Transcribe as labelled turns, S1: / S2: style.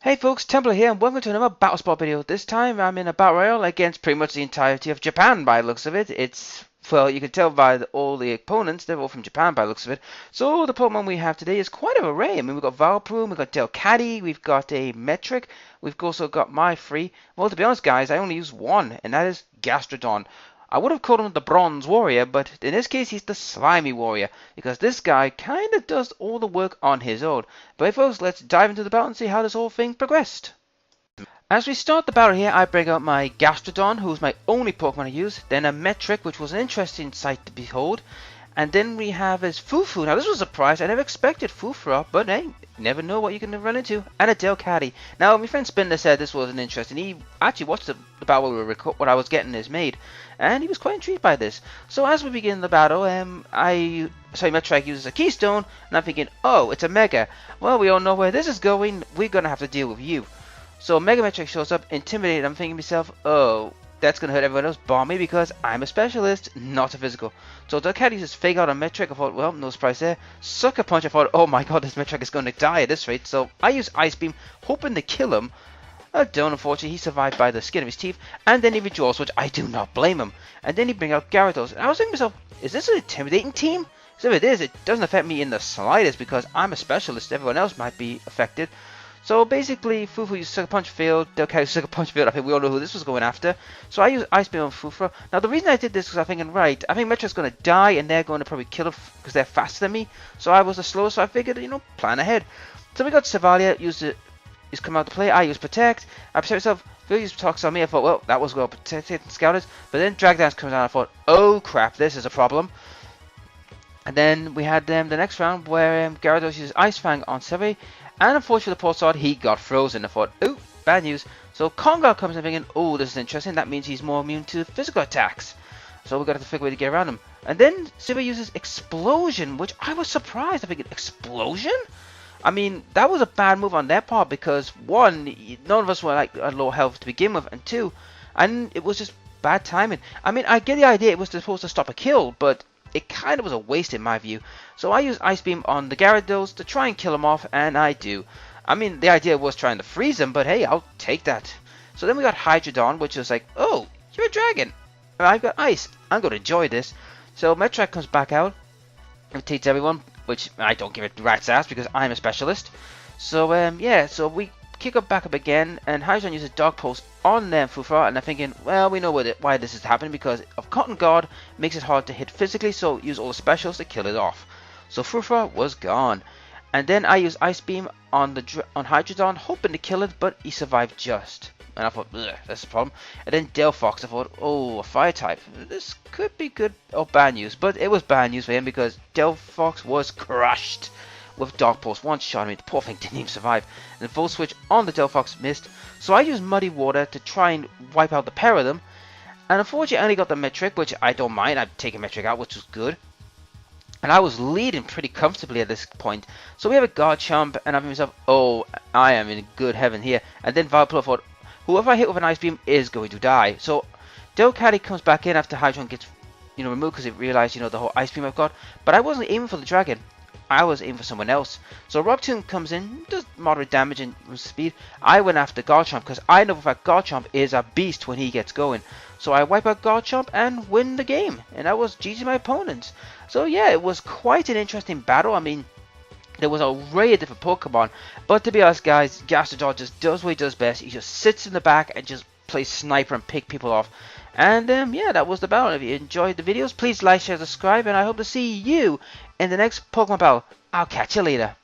S1: Hey folks, Templar here and welcome to another Battle Spot video. This time I'm in a Battle Royale against pretty much the entirety of Japan by the looks of it. Well, you can tell by all the opponents, they're all from Japan by the looks of it. So the Pokemon we have today is quite an array. I mean, we've got Vileplume, we've got Delcatty, we've got a Metric, we've also got MyFree. Well, to be honest guys, I only use one, and that is Gastrodon. I would have called him the Bronze Warrior, but in this case he's the Slimy Warrior, because this guy kind of does all the work on his own. But hey folks, let's dive into the battle and see how this whole thing progressed. As we start the battle here, I bring out my Gastrodon, who's my only Pokemon to use, then a Metric, which was an interesting sight to behold, and then we have his Fufu. Now this was a surprise, I never expected Fufra, but hey, you never know what you can run into, and a Delcatty. Now my friend Spinner said this wasn't interesting. He actually watched the battle when I was getting this made, and he was quite intrigued by this. So as we begin the battle, Metric uses a Keystone, and I'm thinking, oh, it's a Mega. Well, we all know where this is going, we're gonna have to deal with you. So Mega Metric shows up, intimidated. I'm thinking to myself, oh, that's going to hurt everyone else bar me because I'm a specialist, not a physical. So Delcatty uses Fake Out on Metric. I thought, well, no surprise there. Sucker Punch, I thought, oh my god, this Metric is going to die at this rate. So I use Ice Beam, hoping to kill him. I don't, unfortunately. He survived by the skin of his teeth. And then he withdraws, which I do not blame him. And then he brings out Gyarados. And I was thinking to myself, is this an intimidating team? So if it is, it doesn't affect me in the slightest because I'm a specialist. Everyone else might be affected. So basically, Fufu used Sucker Punch failed, Delcatty used Sucker Punch failed. I think we all know who this was going after. So I used Ice Beam on Fufra. Now the reason I did this was I'm thinking, right, I think Metric's going to die and they're going to probably kill him because they're faster than me. So I was the slowest, so I figured, plan ahead. So we got Sevalia, he's come out to play. I used Protect. I protect myself. Phil used Tox on me. I thought, well, that was well protected and scouted. But then Drag Dance comes out. I thought, oh crap, this is a problem. And then we had the next round where Gyarados uses Ice Fang on Sevi. And unfortunately, the Pulsar, he got frozen. I thought, oh, bad news. So Konga comes in thinking, oh, this is interesting. That means he's more immune to physical attacks. So we got to figure a way to get around him. And then Siva uses Explosion, which I was surprised. I figured, Explosion? I mean, that was a bad move on their part because, one, none of us were like at low health to begin with. And two, it was just bad timing. I mean, I get the idea it was supposed to stop a kill, but it kind of was a waste in my view. So I use Ice Beam on the Gyarados to try and kill him off, and I do. I mean, the idea was trying to freeze him, but hey, I'll take that. So then we got Hydrodon, which was like, oh, you're a dragon. I've got ice. I'm going to enjoy this. So Metric comes back out, irritates everyone, which I don't give a rat's ass because I'm a specialist. So, yeah, so we kick up back up again, and Hydrodon uses Dark Pulse on Fufra, and I'm thinking, well, we know why this is happening because of Cotton Guard makes it hard to hit physically, so use all the specials to kill it off. So Fufra was gone, and then I use Ice Beam on Hydrodon, hoping to kill it, but he survived just. And I thought, that's the problem. And then Delphox, I thought, oh, a fire type. This could be good or bad news, but it was bad news for him because Delphox was crushed with Dark Pulse. One shot at me, the poor thing didn't even survive. And the full switch on the Delphox missed, so I used Muddy Water to try and wipe out the pair of them. And unfortunately I only got the Metric, which I don't mind. I've taken Metric out, which was good. And I was leading pretty comfortably at this point. So we have a Garchomp, and I'm thinking to myself, oh, I am in good heaven here. And then Vileplume thought, whoever I hit with an Ice Beam is going to die. So Delcatty comes back in after Hydrodon gets removed because it realized, the whole Ice Beam I've got. But I wasn't aiming for the dragon. I was aiming for someone else. So Robtomb comes in, does moderate damage and speed. I went after Garchomp because I know for a fact Garchomp is a beast when he gets going. So I wipe out Garchomp and win the game. And that was GG my opponents. So yeah, it was quite an interesting battle. I mean, there was an array of different Pokemon. But to be honest guys, Gastrodon just does what he does best. He just sits in the back and just plays sniper and pick people off. And yeah, that was the battle. If you enjoyed the videos, please like, share, subscribe, and I hope to see you in the next Pokemon battle. I'll catch you later.